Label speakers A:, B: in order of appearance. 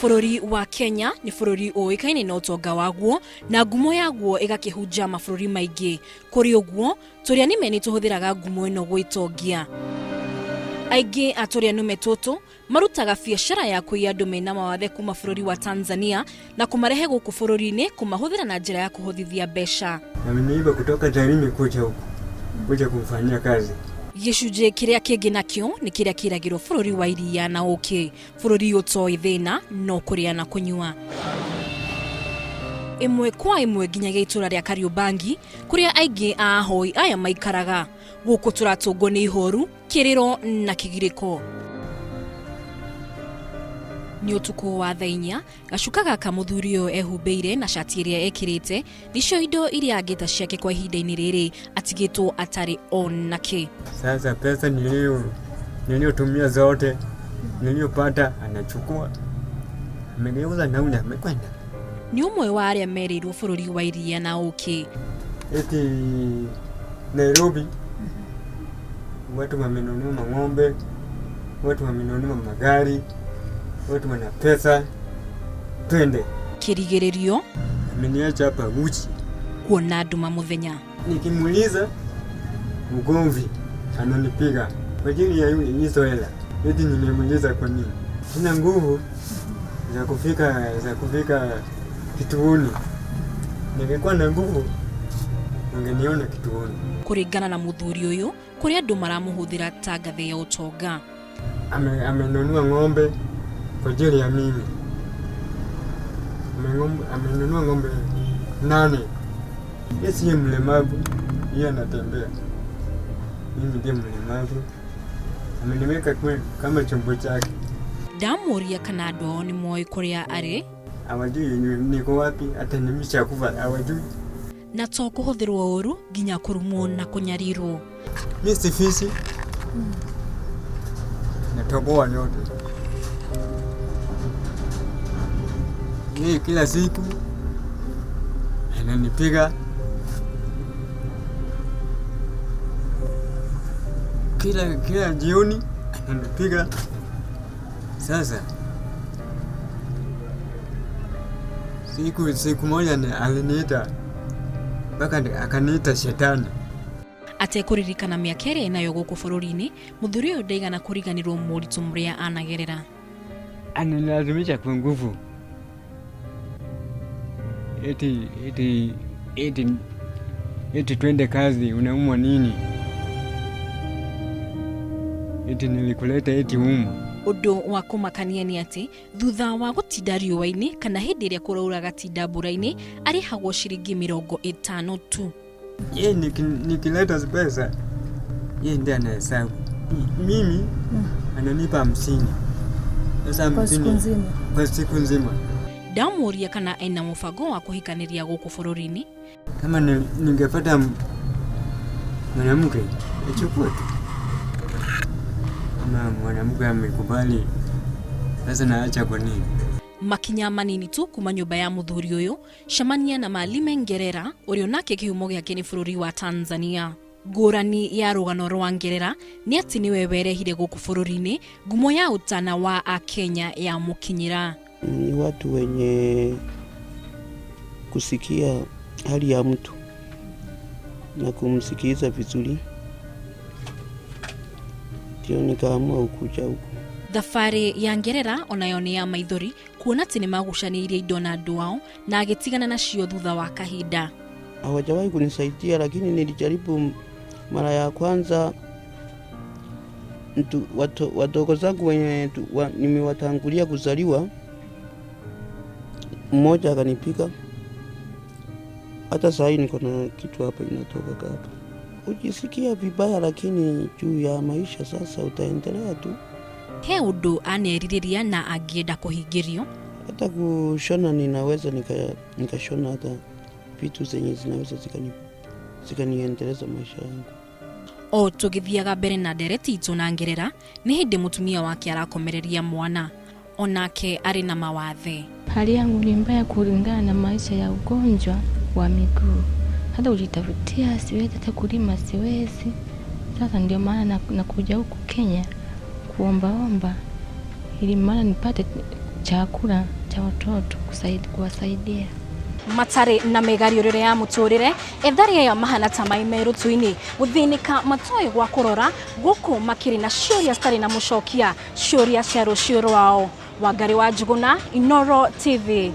A: Bururi wa Kenya ni bururi oikaine na utonga waguo na ngumo yaguo igakihunja mabũrũri maingĩ. Kuri uguo turia nime ni tuhuthiraga ngumo ino gwitongia. Aingĩ aturia nume tutu marutaga biashara ya kuiya andu mena mawathe kuma bururi wa Tanzania na kumarehe guku bururi-ini kumahuthira na njira ya kuhudithia mbeca.
B: Na nimeiba kutoka Tarime kuja huku kuja kumfanyia kazi.
A: Gicunjĩ kĩrĩa kĩngĩ nakĩo nĩ kĩrĩa kĩragĩrwo bũrũri wa iria na ũkĩ. Bũrũri ũtoi thĩna no kũrĩa na kũnyua. Ĩmwe kwa ĩmwe nginyagia itũra rĩa Kariobangi kũrĩa aingĩ a ahoi aya maikaraga. Gũkũ tũratũngwo nĩ ihoru, kĩrĩro na kĩgirĩko. Ni utuku wa thainya gacuka gaka muthuri uyu ehumbeire na shati iria ekirite nicio indo iria angita ciake kwa ihinda-ini riri atigitwo atari onake.
B: Sasa pesa niliyotumia zote niliyopata anachukua, amegeuza nauli amekwenda.
A: Ni umwe wa aria merirwo bururi wa iria na uki
B: eti Nairobi watu wamenunua ng'ombe, watu wamenunua magari, watu wana pesa, twende.
A: Kirigererio
B: ameniacha hapa uchi
A: kuona nduma muthenya.
B: Nikimuuliza ugomvi ananipiga kwa ajili ya hizo hela. Eti nimemuuliza kwa nini sina nguvu za kufika kituoni. Ningekuwa na nguvu ungeniona kituoni.
A: Kuringana na muthuri uyu kuria andu maramuhuthira ta ngathi ya utonga.
B: Amenunua ng'ombe kwa ajili ya mimi. Amenunua ng'ombe 8. Yesi ni mlemavu, yeye anatembea. Mimi ndiye mlemavu. Ameniweka kama chombo chake.
A: Damuria kanado ni moi kuria ari.
B: Hawajui niko wapi, hata nimeshakufa hawajui.
A: Na to kuhuthirwo uru nginya kurumwo na kunyarirwo.
B: Mimi si fisi. Natoboa yote. Ni kila siku ananipiga, kila jioni ananipiga. Sasa siku moja aliniita mpaka akaniita shetani.
A: Atekuririkana miaka ĩrĩa nayo gũkũ bũrũri-inĩ, muthuri ũyũ ndaigana kũriganĩrwo moritũ marĩa anagerera.
B: Ananilazimisha kwa nguvu. Eti twende kazi, unaumwa nini? Eti nilikuleta eti umwa.
A: Ũndũ wa kũmakania nĩ atĩ thutha wa gũtinda riũa-inĩ kana hĩndĩ ĩrĩa kũraura gatinda mbura-inĩ arĩhagwo ciringi 50 tu.
B: Yeye nikileta pesa yeye ndiye anahesabu. Mimi ananipa 50. Sasa 50 kwa siku nzima.
A: Damuria kana ena mubango wa kuhikaniria gũkũ bũrũri-inĩ.
B: Kama ningepata mwanamke achukue. Kama mwanamke amekubali sasa naacha kwa nini?
A: Makinya manini tu kuma nyumba ya muthuri uyu shamania na Malime Ngerera urio nake kihumo gĩake nĩ bũrũri wa Tanzania. Ngũrani ya rũgano rwa Ngerera nĩ atĩ nĩwe werehire gũkũ bũrũri-inĩ ngumo ya utana wa Akenya ya mukinyira.
C: Ni watu wenye kusikia hali ya mtu na kumsikiliza vizuri. Ndio nikaamua ukuja huku.
A: Thabarĩ ya Ngerera onayo nĩ ya maithori kuona atĩ nĩ magucanirie indo na andũ ao na agĩtigana nacio thutha wa kahinda.
C: Hawajawahi kunisaidia, lakini nilijaribu mara ya kwanza. Wadogo zangu wenye nimewatangulia kuzaliwa, mmoja akanipiga. Hata sasa niko na kitu hapa inatoka hapa. Ujisikia vibaya, lakini juu ya maisha sasa utaendelea tu.
A: He ũndũ aneririria na angĩenda kũhingĩrio.
C: Hata kushona ninaweza nikashona hata vitu zenye zinaweza zikaniendeleza maisha yangu.
A: O tũgĩthiaga mbere na ndereti itũ na Ngerera nĩ hĩndĩ mutumia wake arakomereria mwana onake arĩ na mawathe.
D: Hali yangu ni mbaya kulingana na maisha ya ugonjwa wa miguu. Hata ujitafutia siwezi, hata kulima siwezi. Sasa ndio maana nakuja huku Kenya kuomba ili maana nipate chakula cha watoto kuwasaidia.
A: Matare na megariurire ya muturire ethari ya mahana tamaime rutuini guthinika matoy gwa kurora guku makiri na ciuria stari na mucokia ciuria cia rucio rwao. Wangari wa Njuguna, Inooro TV.